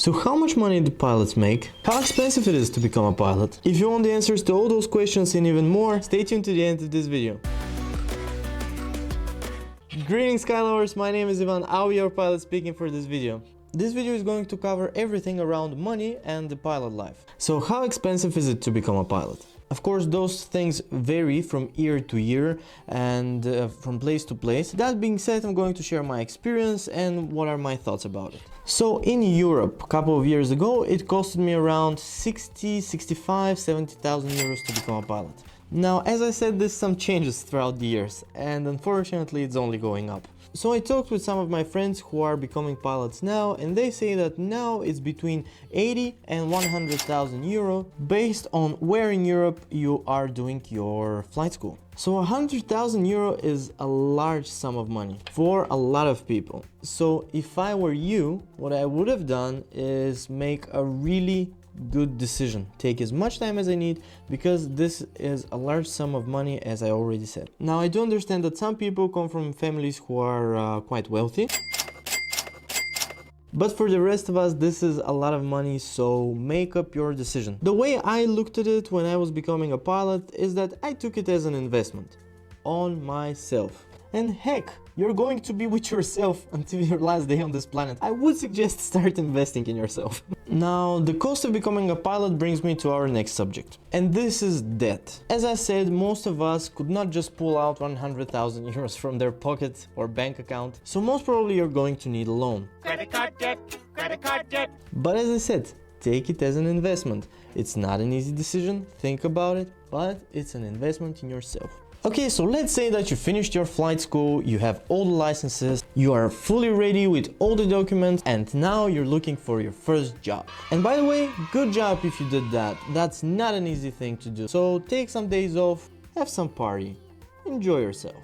So how much money do pilots make? How expensive it is to become a pilot? If you want the answers to all those questions and even more, stay tuned to the end of this video. Greetings Skylovers, my name is Ivan, I'll be your pilot speaking for this video. This video is going to cover everything around money and the pilot life. So how expensive is it to become a pilot? Of course, those things vary from year to year and from place to place. That being said, I'm going to share my experience and what are my thoughts about it. So in Europe, a couple of years ago, it costed me around 60, 65, 70,000 euros to become a pilot. Now, as I said, there's some changes throughout the years, and unfortunately it's only going up. So I talked with some of my friends who are becoming pilots now, and they say that now it's between 80 and 100,000 euro based on where in Europe you are doing your flight school. So 100,000 euro is a large sum of money for a lot of people. So if I were you, what I would have done is make a really good decision. Take as much time as I need, because this is a large sum of money, as I already said. Now, I do understand that some people come from families who are quite wealthy, but for the rest of us, this is a lot of money, so make up your decision. The way I looked at it when I was becoming a pilot is that I took it as an investment on myself. And heck, you're going to be with yourself until your last day on this planet. I would suggest start investing in yourself. Now, the cost of becoming a pilot brings me to our next subject. And this is debt. As I said, most of us could not just pull out 100,000 euros from their pocket or bank account. So most probably you're going to need a loan. Credit card debt, credit card debt. But as I said, take it as an investment. It's not an easy decision, think about it, but it's an investment in yourself. Okay, so let's say that you finished your flight school, you have all the licenses, you are fully ready with all the documents, and now you're looking for your first job. And by the way, good job if you did that. That's not an easy thing to do. So take some days off, have some party, enjoy yourself.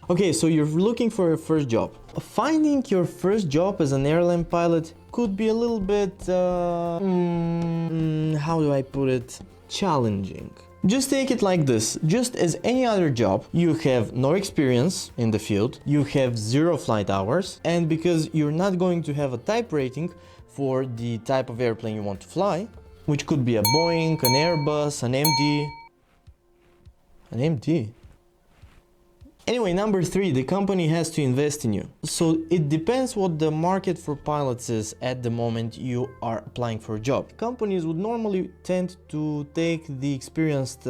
Okay, so you're looking for your first job. Finding your first job as an airline pilot could be a little bit, how do I put it? Challenging. Just take it like this, just as any other job, you have no experience in the field, you have 0 flight hours, and because you're not going to have a type rating for the type of airplane you want to fly, which could be a Boeing, an Airbus, an MD. Anyway, number 3, the company has to invest in you. So it depends what the market for pilots is at the moment you are applying for a job. Companies would normally tend to take the experienced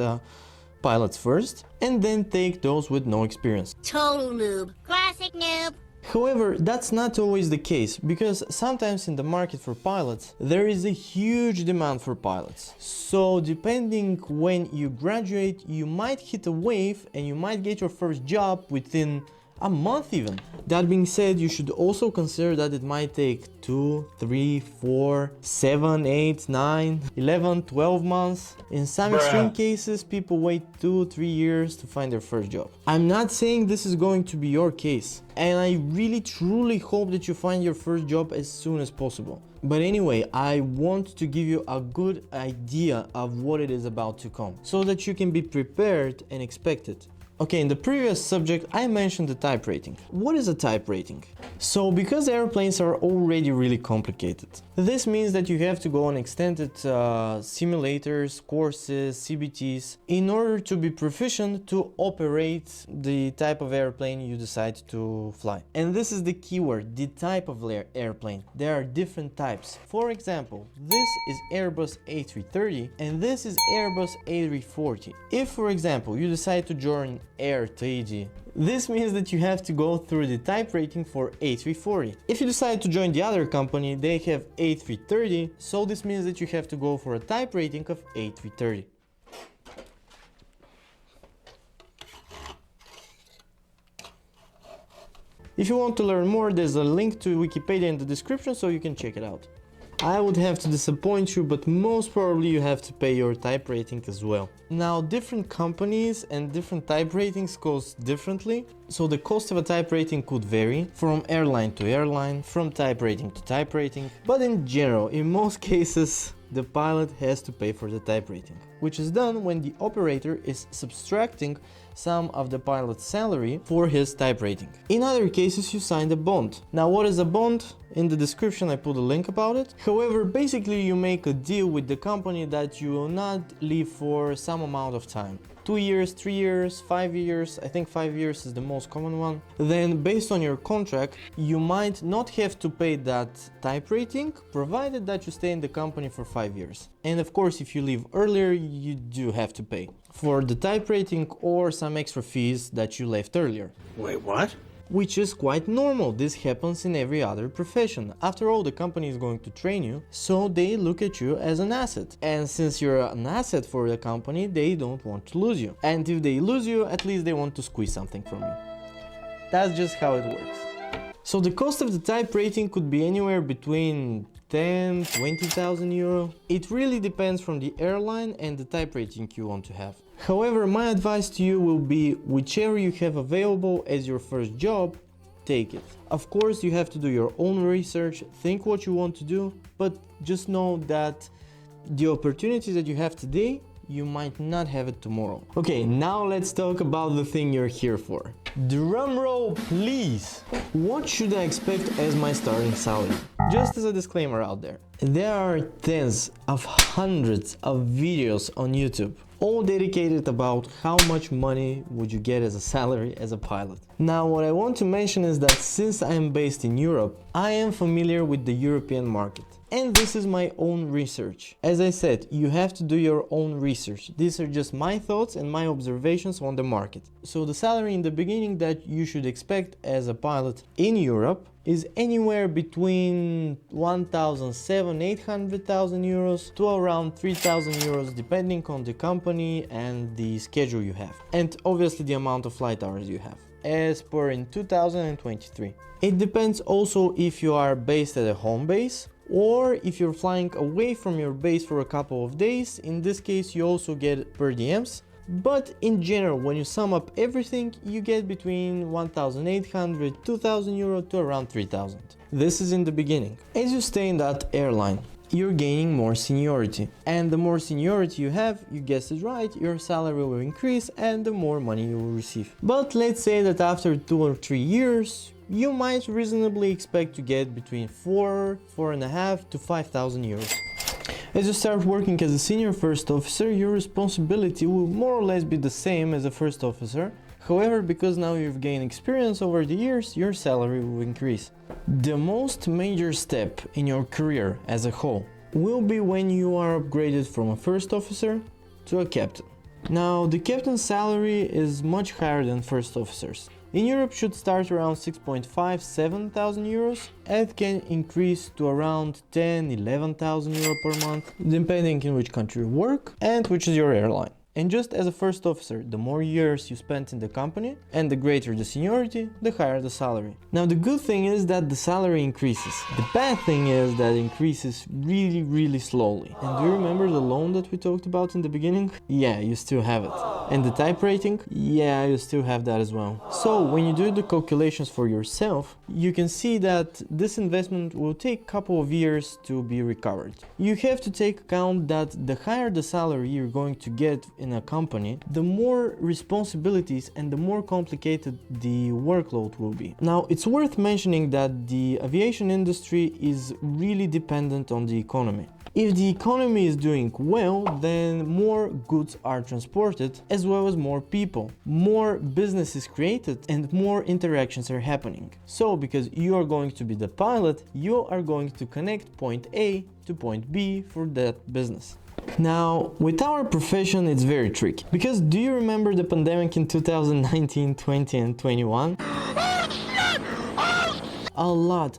pilots first and then take those with no experience. Total noob. Classic noob. However, that's not always the case, because sometimes in the market for pilots there is a huge demand for pilots. So depending when you graduate, you might hit a wave and you might get your first job within a month even. That being said, you should also consider that it might take 2, 3, 4, 7, 8, 9, 11, 12 months. In some extreme cases, people wait 2, 3 years to find their first job. I'm not saying this is going to be your case, and I really truly hope that you find your first job as soon as possible. But anyway, I want to give you a good idea of what it is about to come, so that you can be prepared and expect it. Okay, in the previous subject, I mentioned the type rating. What is a type rating? So, because airplanes are already really complicated, this means that you have to go on extended simulators, courses, CBTs, in order to be proficient to operate the type of airplane you decide to fly. And this is the keyword, the type of airplane. There are different types. For example, this is Airbus A330 and this is Airbus A340. If, for example, you decide to join Air 3D, this means that you have to go through the type rating for A340. If you decide to join the other company, they have A330, so this means that you have to go for a type rating of A330. If you want to learn more, there's a link to Wikipedia in the description so you can check it out. I would have to disappoint you, but most probably you have to pay your type rating as well. Now, different companies and different type ratings cost differently, so the cost of a type rating could vary from airline to airline, from type rating to type rating, but in general, in most cases, the pilot has to pay for the type rating, which is done when the operator is subtracting some of the pilot's salary for his type rating. In other cases, you signed a bond. Now, what is a bond? In the description I put a link about it. However, basically you make a deal with the company that you will not leave for some amount of time. 2 years, 3 years, 5 years, I think 5 years is the most common one. Then based on your contract, you might not have to pay that type rating, provided that you stay in the company for 5 years. And of course, if you leave earlier, you do have to pay for the type rating or some extra fees that you left earlier. Wait, what? Which is quite normal. This happens in every other profession. After all, the company is going to train you, so they look at you as an asset. And since you're an asset for the company, they don't want to lose you. And if they lose you, at least they want to squeeze something from you. That's just how it works. So the cost of the type rating could be anywhere between 10, 20,000 euro. It really depends from the airline and the type rating you want to have. However, my advice to you will be whichever you have available as your first job, take it. Of course, you have to do your own research, think what you want to do, but just know that the opportunity that you have today, you might not have it tomorrow. Okay, now let's talk about the thing you're here for. Drum roll, please! What should I expect as my starting salary? Just as a disclaimer out there, there are tens of hundreds of videos on YouTube, all dedicated about how much money would you get as a salary as a pilot. Now, what I want to mention is that since I am based in Europe, I am familiar with the European market. And this is my own research. As I said, you have to do your own research. These are just my thoughts and my observations on the market. So the salary in the beginning that you should expect as a pilot in Europe is anywhere between 1,700–800,000 euros to around 3,000 euros, depending on the company and the schedule you have. And obviously the amount of flight hours you have, as per in 2023. It depends also if you are based at a home base, or if you're flying away from your base for a couple of days. In this case, you also get per diems. But in general, when you sum up everything, you get between 1,800, 2,000 euro to around 3,000. This is in the beginning. As you stay in that airline, you're gaining more seniority. And the more seniority you have, you guessed it right, your salary will increase and the more money you will receive. But let's say that after 2 or 3 years, you might reasonably expect to get between 4,500 to 5,000 euros. As you start working as a senior first officer, your responsibility will more or less be the same as a first officer. However, because now you've gained experience over the years, your salary will increase. The most major step in your career as a whole will be when you are upgraded from a first officer to a captain. Now, the captain's salary is much higher than first officers. In Europe should start around 6,500–7,000 euros and can increase to around 10,000–11,000 euro per month, depending in which country you work and which is your airline. And just as a first officer, the more years you spent in the company and the greater the seniority, the higher the salary. Now, the good thing is that the salary increases. The bad thing is that it increases really slowly. And do you remember the loan that we talked about in the beginning? Yeah, you still have it. And the type rating? Yeah, you still have that as well. So when you do the calculations for yourself, you can see that this investment will take a couple of years to be recovered. You have to take account that the higher the salary you're going to get in a company, the more responsibilities and the more complicated the workload will be. Now, it's worth mentioning that the aviation industry is really dependent on the economy. If the economy is doing well, then more goods are transported, as well as more people. More business is created and more interactions are happening. So, because you are going to be the pilot, you are going to connect point A to point B for that business. Now, with our profession, it's very tricky. Because do you remember the pandemic in 2019, 20 and 21? A lot,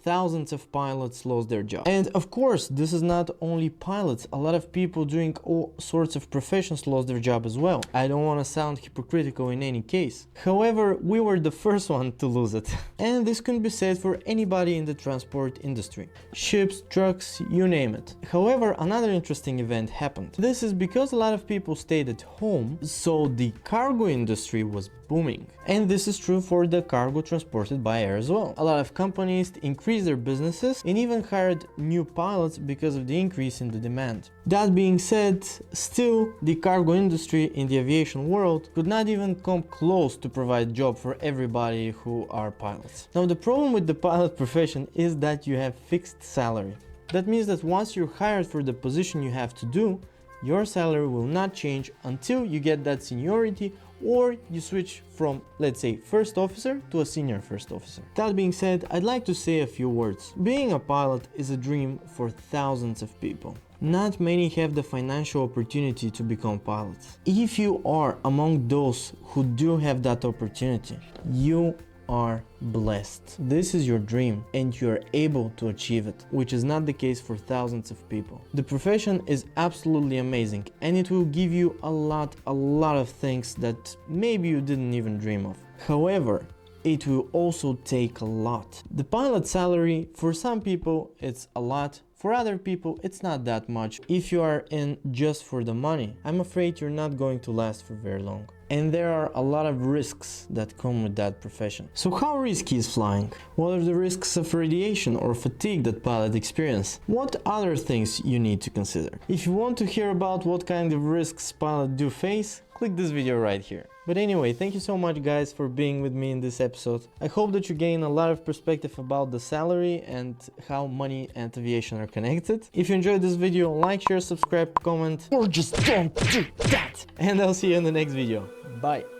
thousands of pilots lost their job. And of course, this is not only pilots, a lot of people doing all sorts of professions lost their job as well. I don't want to sound hypocritical in any case. However, we were the first one to lose it. And this can be said for anybody in the transport industry. Ships, trucks, you name it. However, another interesting event happened. This is because a lot of people stayed at home, so the cargo industry was booming. And this is true for the cargo transported by air as well. A lot of companies increased their businesses and even hired new pilots because of the increase in the demand. That being said, still the cargo industry in the aviation world could not even come close to provide job for everybody who are pilots. Now the problem with the pilot profession is that you have fixed salary. That means that once you're hired for the position you have to do, your salary will not change until you get that seniority or you switch from, let's say, first officer to a senior first officer. That being said, I'd like to say a few words. Being a pilot is a dream for thousands of people. Not many have the financial opportunity to become pilots. If you are among those who do have that opportunity, you are blessed. This is your dream and you are able to achieve it, which is not the case for thousands of people. The profession is absolutely amazing and it will give you a lot of things that maybe you didn't even dream of. However, it will also take a lot. The pilot salary, for some people it's a lot, for other people it's not that much. If you are in just for the money, I'm afraid you're not going to last for very long. And there are a lot of risks that come with that profession. So how risky is flying? What are the risks of radiation or fatigue that pilots experience? What other things you need to consider? If you want to hear about what kind of risks pilots do face, click this video right here. But anyway, thank you so much guys for being with me in this episode. I hope that you gain a lot of perspective about the salary and how money and aviation are connected. If you enjoyed this video, like, share, subscribe, comment, or just don't do that. And I'll see you in the next video. Bye.